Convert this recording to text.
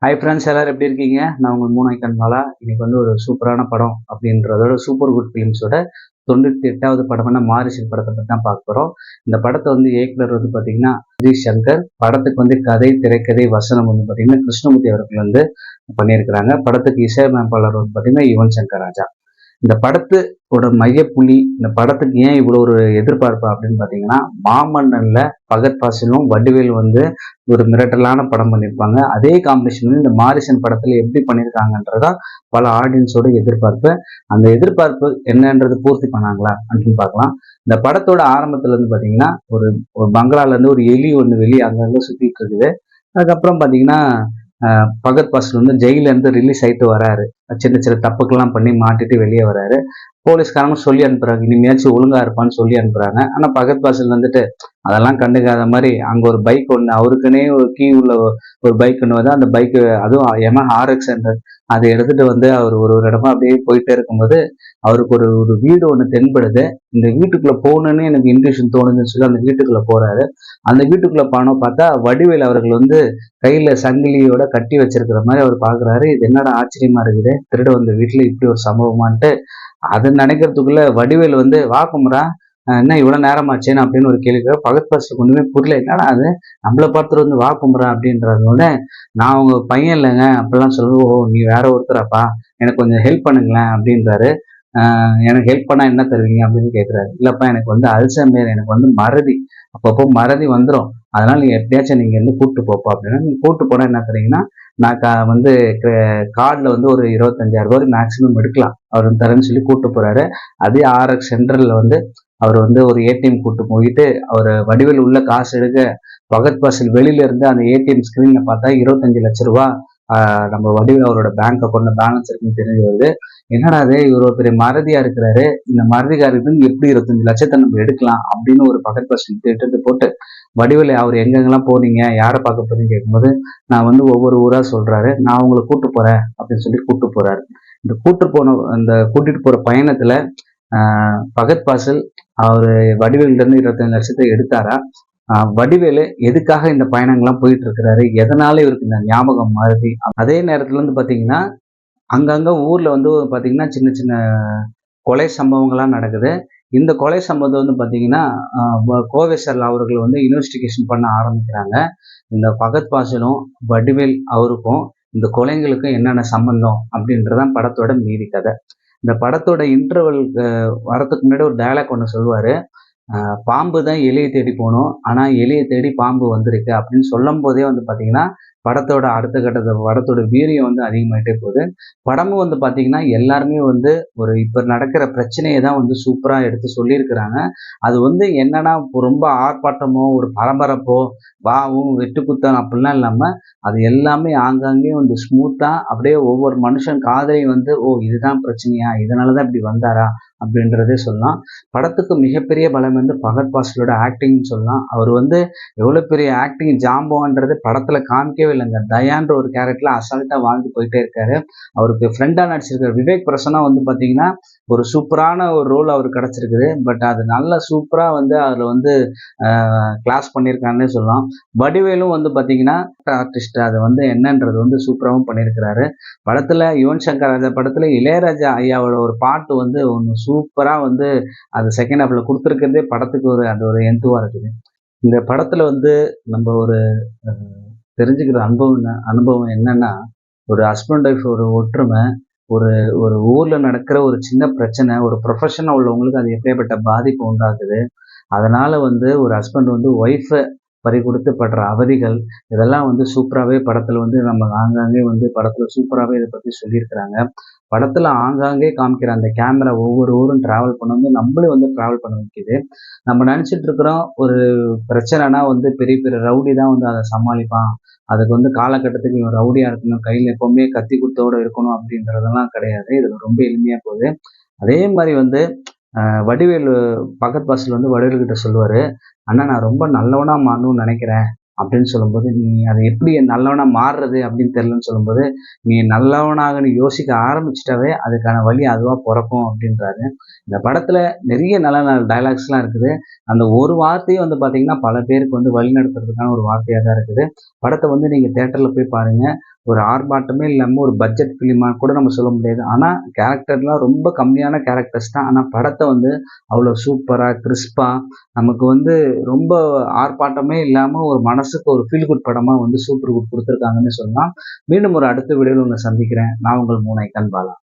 Hi friends, எல்லாரும் எப்படி இருக்கீங்க? நான் உங்கள் மூனாய்க்கன் பாலா. இன்னைக்கு வந்து ஒரு சூப்பரான படம் அப்படின்றதோட சூப்பர் குட் ஃபிலிம்ஸோட 98வது படமான மாரிசன் படத்தை பற்றி தான் பார்க்க போகிறோம். இந்த படத்தை வந்து இயக்குனர் வந்து பார்த்தீங்கன்னா ஜெகதீஷ் சங்கர். படத்துக்கு வந்து கதை, திரைக்கதை, வசனம் வந்து பார்த்தீங்கன்னா கிருஷ்ணமூர்த்தி அவர்கள் வந்து பண்ணியிருக்கிறாங்க. படத்துக்கு இசையமைப்பாளர் வந்து பார்த்தீங்கன்னா யுவன் சங்கர் ராஜா. இந்த படத்தோட மையப்புள்ளி, இந்த படத்துக்கு ஏன் இவ்வளோ ஒரு எதிர்பார்ப்பு அப்படின்னு பார்த்தீங்கன்னா, மாமன்னன்ல பகத் பாசிலும் வடிவேலு வந்து ஒரு மிரட்டலான படம் பண்ணியிருப்பாங்க. அதே காம்பினேஷன் வந்து இந்த மாரிசன் படத்துல எப்படி பண்ணியிருக்காங்கன்றதான் பல ஆடியன்ஸோட எதிர்பார்ப்பு. அந்த எதிர்பார்ப்பு என்னன்றது பூர்த்தி பண்ணாங்களா அப்படின்னு பார்க்கலாம். இந்த படத்தோட ஆரம்பத்துல இருந்து பார்த்தீங்கன்னா, ஒரு ஒரு பங்களால இருந்து ஒரு எலி ஒன்று வெளியே அங்கங்க சுத்திட்டு இருக்குது. அதுக்கப்புறம் பார்த்தீங்கன்னா பகத் பாசில் வந்து ஜெயில இருந்து ரிலீஸ் ஆயிட்டு வராரு. சின்ன சின்ன தப்புக்கெல்லாம் பண்ணி மாட்டிட்டு வெளியே வராரு. போலீஸ்காரங்க சொல்லி அனுப்புறாங்க, இனிமேயாச்சும் ஒழுங்கா இருப்பான்னு சொல்லி அனுப்புறாங்க. ஆனா பகத் பாசில் வந்துட்டு அதெல்லாம் கண்டுக்காத மாதிரி அங்க ஒரு பைக் ஒண்ணு, அவருக்குன்னே ஒரு கீ உள்ள ஒரு பைக் ஒண்ணு வந்து அந்த பைக், அதுவும் Yamaha RX 100, அதை எடுத்துட்டு வந்து அவர் ஒரு ஒரு இடமா அப்படியே போயிட்டே இருக்கும்போது அவருக்கு ஒரு ஒரு வீடு ஒண்ணு தென்படுது. இந்த வீட்டுக்குள்ள போகணும்னு எனக்கு இன்ட்யூஷன் தோணுதுன்னு சொல்லி அந்த வீட்டுக்குள்ள போறாரு. அந்த வீட்டுக்குள்ள போனோம் பார்த்தா வடிவேல் அவர்கள் வந்து கையில சங்கிலியோட கட்டி வச்சிருக்கிற மாதிரி அவர் பாக்குறாரு. இது என்னடா ஆச்சரியமா இருக்குது, திருட வந்த வீட்டுல இப்படி ஒரு சம்பவமான்ட்டு அது நினைக்கிறதுக்குள்ள வடிவேல் வந்து வா குமரா, என்ன இவ்வளவு நேரமாச்சேன்னு அப்படின்னு ஒரு கேள்வி. பகத் பாஸ்டருக்கு ஒண்ணுமே புரியல. என்னடா அது நம்மளை பார்த்துட்டு வந்து வா குமரா அப்படின்றதுனால, நான் உங்க பையன் இல்லைங்க அப்படிலாம் சொல்லுவோம். ஓ நீ வேற ஒருத்தராப்பா, எனக்கு கொஞ்சம் ஹெல்ப் பண்ணுங்களேன் அப்படின்றாரு. எனக்கு ஹெல்ப் பண்ணா என்ன தருவீங்க அப்படின்னு கேட்குறாரு. இல்லப்பா எனக்கு வந்து அல்சைமர், எனக்கு வந்து மறதி, அப்பப்போ மறதி வந்துடும், அதனால நீங்க எப்படியாச்சும் நீங்க இருந்து கூப்பிட்டு போப்பா அப்படின்னா, நீங்க கூப்பிட்டு போனா என்ன தரீங்கன்னா, நான் வந்து கார்டில் வந்து ஒரு 25,000 ரூபாய் மேக்ஸிமம் எடுக்கலாம் அவர் வந்து தரேன்னு சொல்லி கூப்பிட்டு போறாரு. அதே RX சென்டர்ல வந்து அவர் வந்து ஒரு ஏடிஎம் கூப்பிட்டு போயிட்டு அவர் வடிவில் உள்ள காசு எடுக்க பகத் பாசில் வெளியில இருந்து அந்த ஏடிஎம் ஸ்கிரீன்ல பார்த்தா 25 லட்சம் ரூபாய் நம்ம வடிவில் அவரோட பேங்க் அக்கௌண்ட்ல பேலன்ஸ் இருக்குன்னு தெரிஞ்சு வருது. என்னடா அது இவ்வளவு பெரிய மறதியா இருக்கிறாரு, இந்த மறதிக்காரருக்கு எப்படி 25 லட்சத்தை நம்ம எடுக்கலாம் அப்படின்னு ஒரு பகத் பாசில் திட்டத்தை போட்டு வடிவேலு அவர் எங்கெங்கெல்லாம் போனீங்க, யாரை பார்க்க போறீங்கன்னு கேட்கும்போது நான் வந்து ஒவ்வொரு ஊரா சொல்றாரு. நான் உங்களை கூட்டு போறேன் அப்படின்னு சொல்லி கூட்டு போறாரு. இந்த கூட்டிட்டு போற பயணத்துல பகத் பாசில் அவரு வடிவேலுல இருந்து 25 லட்சத்தை எடுத்தாரா, வடிவேலு எதுக்காக இந்த பயணங்கள்லாம் போயிட்டு இருக்கிறாரு, எதனால இவருக்கு இந்த ஞாபகம் மாறுது. அதே நேரத்துல வந்து பாத்தீங்கன்னா அங்கங்க ஊர்ல வந்து பாத்தீங்கன்னா சின்ன சின்ன கொலை சம்பவங்கள்லாம் நடக்குது. இந்த கொலை சம்பவத்தை வந்து பாத்தீங்கன்னா கோவை சார் அவர்கள் வந்து இன்வெஸ்டிகேஷன் பண்ண ஆரம்பிக்கிறாங்க. இந்த பகத் பாசிலும் வடிவேல் அவருக்கும் இந்த கொலைங்களுக்கும் என்னென்ன சம்பந்தம் அப்படின்றதான் படத்தோட மீதி கதை. இந்த படத்தோட இன்டர்வல் வரதுக்கு முன்னாடி ஒரு டயலாக் ஒன்று சொல்லுவாரு. பாம்பு தான் எலியை தேடி போகணும், ஆனா எலியை தேடி பாம்பு வந்திருக்கு அப்படின்னு சொல்லும் போதே வந்து பாத்தீங்கன்னா படத்தோட அடுத்த கட்டத்தை படத்தோட வீரியம் வந்து அதிகமாயிட்டே போகுது. படமும் வந்து பாத்தீங்கன்னா எல்லாருமே வந்து ஒரு இப்ப நடக்கிற பிரச்சனையை தான் வந்து சூப்பரா எடுத்து சொல்லியிருக்கிறாங்க. அது வந்து என்னன்னா ரொம்ப ஆர்ப்பாட்டமோ ஒரு பரபரப்போ வாவும் வெட்டுக்குத்தம் அப்படிலாம் இல்லாம அது எல்லாமே ஆங்காங்கே வந்து ஸ்மூத்தா அப்படியே ஒவ்வொரு மனுஷன் காதலையும் வந்து ஓ இதுதான் பிரச்சனையா, இதனாலதான் இப்படி வந்தாரா அப்படின்றதே சொல்லலாம். படத்துக்கு மிகப்பெரிய பலம் வந்து பகத் பாசிலோட ஆக்டிங்னு சொல்லலாம். அவர் வந்து எவ்வளவு பெரிய ஆக்டிங் ஜாம்பவான்றது படத்துல காமிக்கவே இல்லைங்க. தயான்ற ஒரு கேரக்டர்ல அசால்ட்டா வாழ்ந்து போயிட்டே இருக்காரு. அவருக்கு ஃப்ரெண்டா நடிச்சிருக்காரு விவேக் பிரசன்னா வந்து பாத்தீங்கன்னா ஒரு சூப்பரான ஒரு ரோல் அவருக்கு கிடைச்சிருக்குது. பட் அது நல்ல சூப்பரா வந்து அதுல வந்து கிளாஸ் பண்ணியிருக்காருன்னே சொல்லலாம். வடிவேலும் வந்து பாத்தீங்கன்னா ஆர்டிஸ்ட் அதை வந்து என்னன்றது வந்து சூப்பராகவும் பண்ணியிருக்கிறாரு. படத்துல யுவன் சங்கர் ராஜா படத்துல இளையராஜா ஐயாவோட ஒரு பாட்டு வந்து ஒன்று சூப்பரா வந்து அது செகண்ட் ஹாஃப்ல கொடுத்துருக்கிறதே படத்துக்கு ஒரு அது ஒரு எந்துவா இருக்குது. இந்த படத்துல வந்து நம்ம ஒரு தெரிஞ்சுக்கிற அனுபவம் என்னன்னா, ஒரு ஹஸ்பண்ட் ஒய்ஃப் ஒரு ஒற்றுமை, ஒரு ஒரு ஊர்ல நடக்கிற ஒரு சின்ன பிரச்சனை ஒரு ப்ரொஃபஷனா உள்ளவங்களுக்கு அது எப்பேற்பட்ட பாதிப்பு உண்டாக்குது. அதனால வந்து ஒரு ஹஸ்பண்ட் வந்து ஒய்ஃபை பறிகொடுத்து படுற அவதிகள், இதெல்லாம் வந்து சூப்பராகவே படத்துல வந்து நம்ம ஆங்காங்கே வந்து படத்துல சூப்பராகவே இதை பத்தி சொல்லியிருக்கிறாங்க. படத்துல ஆங்காங்கே காமிக்கிற அந்த கேமரா ஒவ்வொரு ஊரும் டிராவல் பண்ண வந்து நம்மளும் வந்து டிராவல் பண்ண வைக்குது. நம்ம நினைச்சிட்டு இருக்கிறோம் ஒரு பிரச்சனைனா வந்து பெரிய பெரிய ரவுடி தான் வந்து அதை சமாளிப்பான், அதுக்கு வந்து காலகட்டத்துக்கு இவன் ரவுடியா இருக்கணும், கையில எப்பவுமே கத்தி குத்தோட இருக்கணும் அப்படின்றதெல்லாம் கிடையாது. இதுல ரொம்ப எளிமையா போகுது. அதே மாதிரி வந்து வடிவேலு பகத் பாசில் வந்து வடிவேலு கிட்ட சொல்லுவாரு, அண்ணா நான் ரொம்ப நல்லவனா மாறணும்னு நினைக்கிறேன் அப்படின்னு சொல்லும்போது, நீ அதை எப்படி நல்லவனா மாறுறது அப்படின்னு தெரியலன்னு சொல்லும்போது, நீ நல்லவனாக நீ யோசிக்க ஆரம்பிச்சிட்டாவே அதுக்கான வழி அதுவா பிறக்கும் அப்படின்றாரு. இந்த படத்துல நிறைய நல்ல நல்ல டைலாக்ஸ்லாம் இருக்குது. அந்த ஒரு வார்த்தையும் வந்து பாத்தீங்கன்னா பல பேருக்கு வந்து வழி நடத்துறதுக்கான ஒரு வார்த்தையா தான் இருக்குது. படத்தை வந்து நீங்க தியேட்டர்ல போய் பாருங்க. ஒரு ஆர்ப்பாட்டமே இல்லாமல் ஒரு பட்ஜெட் ஃபிலிமாக கூட நம்ம சொல்ல முடியாது. ஆனால் கேரக்டர்லாம் ரொம்ப கம்மியான கேரக்டர்ஸ் தான். ஆனால் படத்தை வந்து அவ்வளோ சூப்பராக கிறிஸ்பாக நமக்கு வந்து ரொம்ப ஆர்ப்பாட்டமே இல்லாமல் ஒரு மனசுக்கு ஒரு ஃபீல் குட் படமாக வந்து சூப்பர் குட் கொடுத்துருக்காங்கன்னு சொல்லலாம். மீண்டும் ஒரு அடுத்த வீடியோவில் உங்களை சந்திக்கிறேன். நான் உங்கள் மூனை கண்பாலா.